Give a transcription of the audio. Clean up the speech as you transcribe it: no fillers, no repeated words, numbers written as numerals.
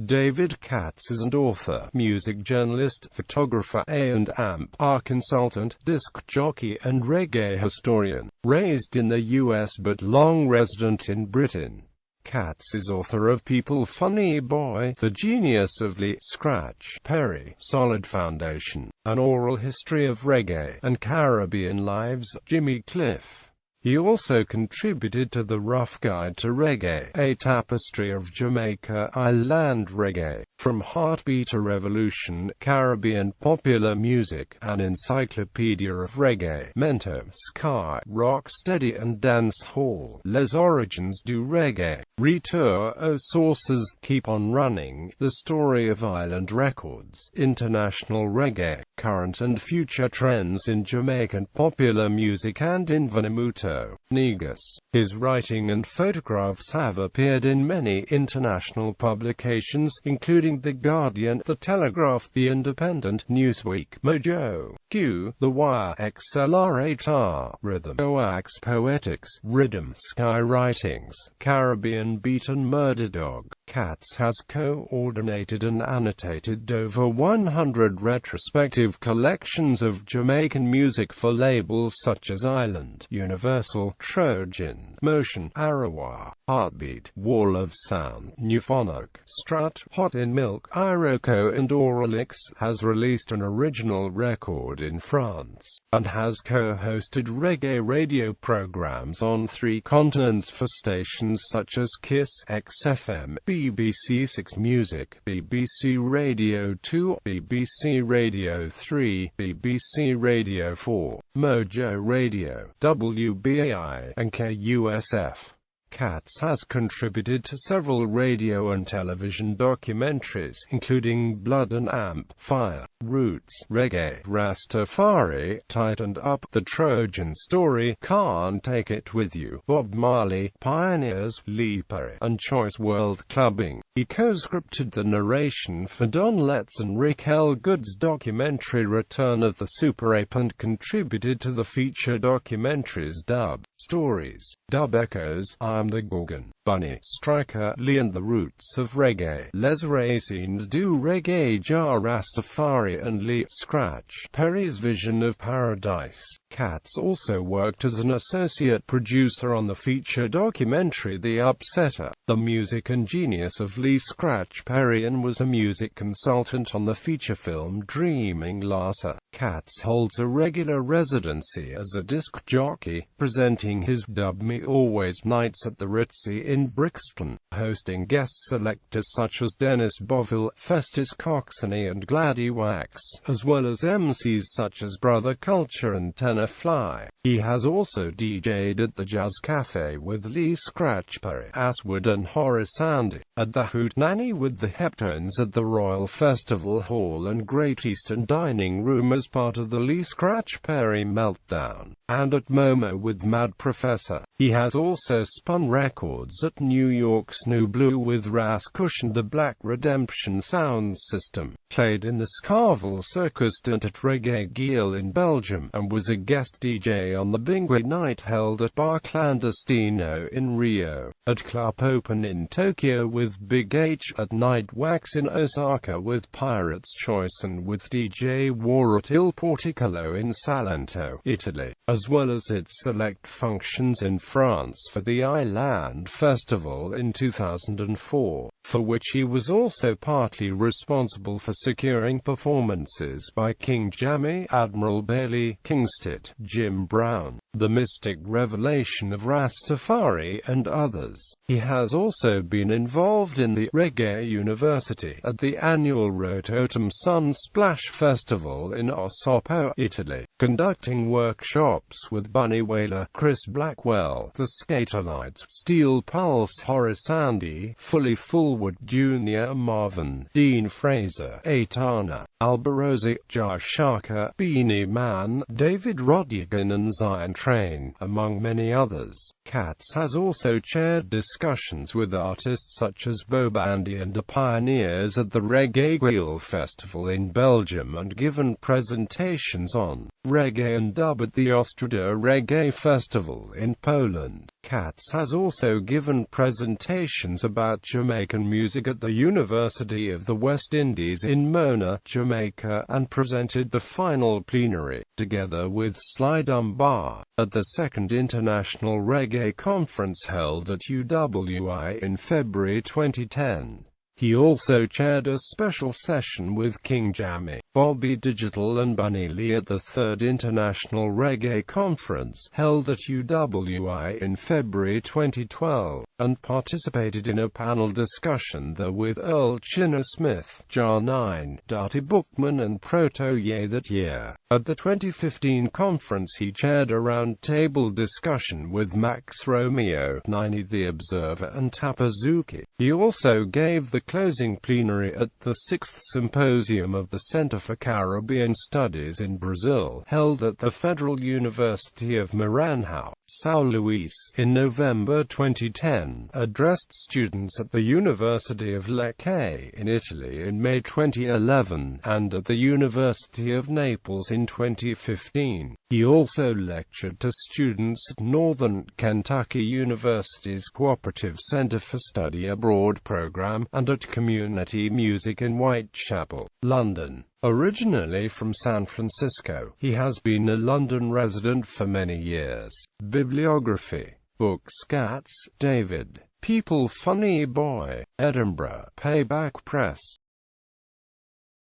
David Katz is an author, music journalist, photographer, A&R consultant, disc jockey and reggae historian. Raised in the US but long resident in Britain, Katz is author of People Funny Boy, The Genius of Lee Scratch Perry, Solid Foundation, An Oral History of Reggae, and Caribbean Lives, Jimmy Cliff. He also contributed to The Rough Guide to Reggae, a tapestry of Jamaica Island reggae, from Heartbeat to Revolution, Caribbean popular music, an encyclopedia of reggae, mento, ska, rocksteady and dance hall, Les Origins du Reggae, Retour aux Sources, Keep on Running, The Story of Island Records, International Reggae, Current and Future Trends in Jamaican Popular Music and Invenemuto, Negus. His writing and photographs have appeared in many international publications, including The Guardian, The Telegraph, The Independent, Newsweek, Mojo, Q, The Wire, XLR8R, Rhythm, Coax Poetics, Rhythm, Sky Writings, Caribbean Beat and Murder Dog. Katz has coordinated and annotated over 100 retrospective collections of Jamaican music for labels such as Island, Universal, Trojan, Motion, Arawa, Heartbeat, Wall of Sound, Newphonic, Strut, Hot in Milk, Iroko and Auralix. Has released an original record in France, and has co-hosted reggae radio programs on 3 continents for stations such as Kiss, XFM, BBC 6 Music, BBC Radio 2, BBC Radio 3, BBC Radio 4, Mojo Radio, WBAI, and KUSF. Katz has contributed to several radio and television documentaries, including Blood and Amp, Fire, Roots, Reggae, Rastafari, Tightened Up, The Trojan Story, Can't Take It With You, Bob Marley, Pioneers, Lee Perry, and Choice World Clubbing. He co-scripted the narration for Don Letts and Rick L. Good's documentary Return of the Super Ape and contributed to the feature documentaries Dub Stories, Dub Echoes, I'm the Gorgon, Bunny, Striker, Lee and the Roots of Reggae, Les Racines du Reggae, Jar Rastafari and Lee Scratch Perry's Vision of Paradise. Katz also worked as an associate producer on the feature documentary The Upsetter, The Music and Genius of Lee Scratch Perry, and was a music consultant on the feature film Dreaming Lhasa. Katz holds a regular residency as a disc jockey, presenting his Dub Me Always nights at the Ritzy in Brixton, hosting guest selectors such as Dennis Boville, Festus Coxoney and Gladdy Wax, as well as MCs such as Brother Culture and Tenor Fly. He has also DJ'd at the Jazz Cafe with Lee Scratch Perry, Aswood and Horace Andy, at the Hootenanny with the Heptones at the Royal Festival Hall and Great Eastern Dining Room as part of the Lee Scratch Perry Meltdown, and at MoMA with Mad Professor. He has also spun records at New York's New Blue with Ras Kush and the Black Redemption Sound System, played in the Scarville Circus Tent at Reggae Giel in Belgium, and was a guest DJ on the Bingwe night held at Bar Clandestino in Rio, at Club Open in Tokyo with Big H, at Night Wax in Osaka with Pirate's Choice and with DJ War at Il Porticolo in Salento, Italy, as well as its select functions in France for the Island Festival in 2004, for which he was also partly responsible for securing performances by King Jammy, Admiral Bailey, Kingsted, Jim Brown, The Mystic Revelation of Rastafari and others. He has also been involved in the Reggae University at the annual Rototom Sun Splash Festival in Osopo, Italy, conducting workshops with Bunny Wailer, Chris Blackwell, The Skaterlights, Steel Pulse, Horace Andy, Fully Fullwood Jr., Marvin, Dean Fraser, Aitana, Alberosi, Josh Shaka, Beanie Man, David Rodrigan and Zion Train, among many others. Katz has also chaired discussions with artists such as Bo Bandy and the Pioneers at the Reggae Giel Festival in Belgium and given presentations on reggae and dub at the Ostrada Reggae Festival in Poland. Katz has also given presentations about Jamaican music at the University of the West Indies in Mona, Jamaica, and presented the final plenary, together with Sly Dunbar, at the Second International Reggae Conference held at UWI in February 2010. He also chaired a special session with King Jammy, Bobby Digital and Bunny Lee at the Third International Reggae Conference, held at UWI in February 2012, and participated in a panel discussion there with Earl Chinner Smith, Jar 9, Dati Bookman and Proto Ye that year. At the 2015 conference he chaired a round-table discussion with Max Romeo, Nini the Observer and Tapazuki. He also gave the closing plenary at the 6th Symposium of the Center for Caribbean Studies in Brazil, held at the Federal University of Maranhão, São Luís, in November 2010, addressed students at the University of Lecce in Italy in May 2011, and at the University of Naples in 2015. He also lectured to students at Northern Kentucky University's Cooperative Center for Study Abroad program, and at Community Music in Whitechapel, London. Originally from San Francisco, he has been a London resident for many years. Bibliography. Books. Katz, David. People Funny Boy. Edinburgh. Payback Press.